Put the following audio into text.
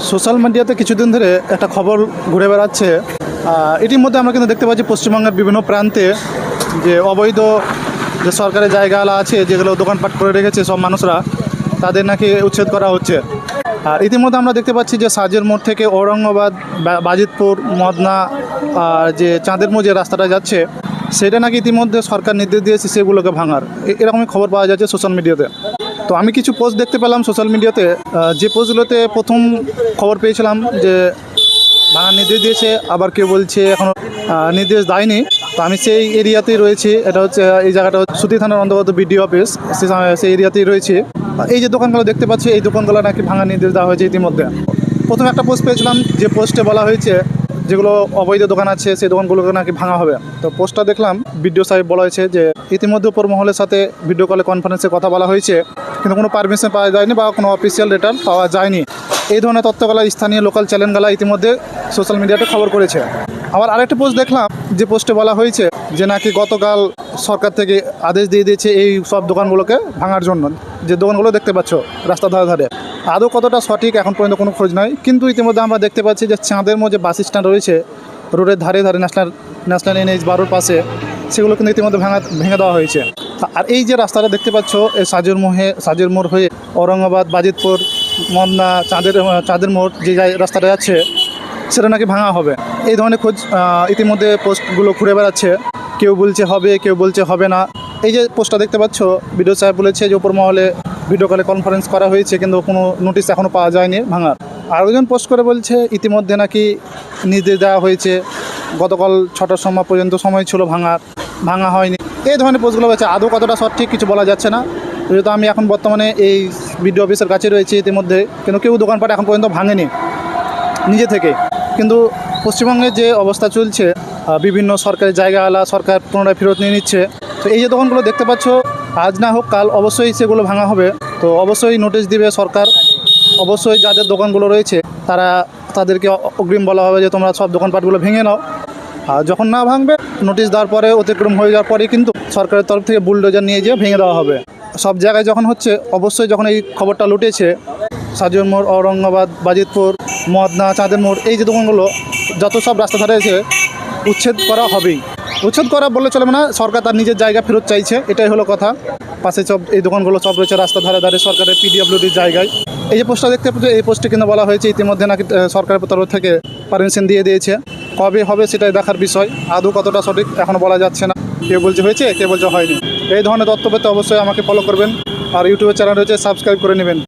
Social মিডিয়াতে কিছুদিন ধরে একটা খবর ঘুরে বেড়াচ্ছে। এটির মধ্যে আমরা কিন্তু দেখতে পাচ্ছি পশ্চিমবঙ্গের বিভিন্ন প্রান্তে যে অবৈধ যে সরকারি জায়গাগুলো আছে, যেগুলো দোকানপাট করে রেখেছে সব মানুষরা, তাদের নাকি উচ্ছেদ করা হচ্ছে। আর ইতিমধ্যে আমরা দেখতে পাচ্ছি যে সাজের মোড় থেকে ঔরঙ্গাবাদ, বাজিতপুর, মদনা আর যে চাঁদের মোড় যে রাস্তাটা যাচ্ছে, সেটা নাকি ইতিমধ্যে সরকার নির্দেশ দিয়েছে সেগুলোকে ভাঙার। এরকমই খবর পাওয়া যাচ্ছে সোশ্যাল মিডিয়াতে। তো আমি কিছু পোস্ট দেখতে পেলাম সোশ্যাল মিডিয়াতে, যে পোস্টগুলোতে প্রথম খবর পেয়েছিলাম যে ভাঙার নির্দেশ দিয়েছে, আবার কেউ বলছে এখনও নির্দেশ দেয়নি। তো আমি সেই এরিয়াতেই রয়েছি। এটা হচ্ছে এই জায়গাটা হচ্ছে সুতি থানার অন্তর্গত বিডিও অফিস, সেই এরিয়াতেই রয়েছি। এই যে দোকানগুলো দেখতে পাচ্ছি, এই দোকানগুলো নাকি ভাঙার নির্দেশ দেওয়া হয়েছে ইতিমধ্যে। প্রথম একটা পোস্ট পেয়েছিলাম, যে পোস্টে বলা হয়েছে যেগুলো অবৈধ দোকান আছে সেই দোকানগুলোকে নাকি ভাঙা হবে। তো পোস্টটা দেখলাম, বিডিও সাহেব বলা হয়েছে যে ইতিমধ্যে উপর মহলের সাথে ভিডিও কলে কনফারেন্সে কথা বলা হয়েছে, কিন্তু কোনো পারমিশন পাওয়া যায়নি বা কোনো অফিসিয়াল লেটার পাওয়া যায়নি। এই ধরনের তথ্যগুলো স্থানীয় লোকাল চ্যানেলগুলো ইতিমধ্যে সোশ্যাল মিডিয়াতে খবর করেছে। আবার আরেকটা পোস্ট দেখলাম, যে পোস্টে বলা হয়েছে যে নাকি গতকাল সরকার থেকে আদেশ দিয়ে দিয়েছে এই সব দোকানগুলোকে ভাঙার জন্য, যে দোকানগুলো দেখতে পাচ্ছ রাস্তার ধারে ধারে। আদৌ কতটা সঠিক এখন পর্যন্ত কোনো খোঁজ নাই, কিন্তু ইতিমধ্যে আমরা দেখতে পাচ্ছি যে চাঁদের মোড় যে বাস স্ট্যান্ড রয়েছে রোডের ধারে ধারে, ন্যাশনাল NH 12 পাশে, সেগুলো কিন্তু ইতিমধ্যে ভেঙে দেওয়া হয়েছে। আর এই যে রাস্তাটা দেখতে পাচ্ছ, এই সাজের মোড় হয়ে ঔরঙ্গাবাদ, বাজিতপুর, মদনা, চাঁদের মোড় যে রাস্তাটা যাচ্ছে, সেটা নাকি ভাঙা হবে। এই ধরনের খোঁজ ইতিমধ্যে পোস্টগুলো ঘুরে বেড়াচ্ছে। কেউ বলছে হবে, কেউ বলছে হবে না। এই যে পোস্টটা দেখতে পাচ্ছ, বিডিও সাহেব বলেছে যে উপর মহলে ভিডিও কলে কনফারেন্স করা হয়েছে, কিন্তু কোনো নোটিশ এখনও পাওয়া যায়নি ভাঙার। আরেকজন পোস্ট করে বলছে ইতিমধ্যে নাকি নির্দেশ দেওয়া হয়েছে, গতকাল 6টার সময় পর্যন্ত সময় ছিল ভাঙা হয়নি। এই ধরনের পোস্টগুলো হচ্ছে, আদৌ কতটা সঠিক কিছু বলা যাচ্ছে না। যেহেতু আমি এখন বর্তমানে এই বিডিও অফিসের কাছে রয়েছি ইতিমধ্যে, কিন্তু কেউ দোকানপাট এখন পর্যন্ত ভাঙেনি নিজে থেকে। কিন্তু পশ্চিমবঙ্গের যে অবস্থা চলছে, বিভিন্ন সরকারি জায়গাওয়ালা সরকার পুনরায় ফেরত নিয়ে নিচ্ছে। তো এই যে দোকানগুলো দেখতে পাচ্ছ, আজ না হোক কাল অবশ্যই সেগুলো ভাঙা হবে। তো অবশ্যই নোটিশ দিবে সরকার। অবশ্যই যাদের দোকানগুলো রয়েছে তাদেরকে অগ্রিম বলা হবে যে তোমরা সব দোকানপাটগুলো ভেঙে নাও। আর যখন না ভাঙবে, নোটিশ দেওয়ার পরে অতিক্রম হয়ে যাওয়ার পরে কিন্তু সরকারের তরফ থেকে বুলডোজার নিয়ে যেয়ে ভেঙে দেওয়া হবে। সব জায়গায় যখন হচ্ছে, অবশ্যই যখন এই খবরটা লুটেছে, সাজের মোড়, ঔরঙ্গাবাদ, বাজিতপুর, মদনা, চাঁদের মোড়, এই যে দোকানগুলো যত সব রাস্তা ধারে আছে, উচ্ছেদ করা হবেই। উচ্ছেদ করা বললে চলবে না, সরকার তার নিজের জায়গা ফেরত চাইছে, এটাই হলো কথা। পাশে সব এই দোকানগুলো সব রয়েছে রাস্তা ধারে ধারে সরকারের PWDর জায়গায়। এই যে পোস্টটা দেখতে পাচ্ছি, এই পোস্টে কিন্তু বলা হয়েছে ইতিমধ্যে নাকি সরকারের তরফ থেকে পারমিশন দিয়ে দিয়েছে। কবে হবে সেটাই দেখার বিষয়। আদৌ কতটা সঠিক এখনও বলা যাচ্ছে না। কেউ বলছে হয়েছে, কেউ বলছে হয়নি। এই ধরনের তথ্য পেতে অবশ্যই আমাকে ফলো করবেন, আর ইউটিউবের চ্যানেল রয়েছে, সাবস্ক্রাইব করে নেবেন।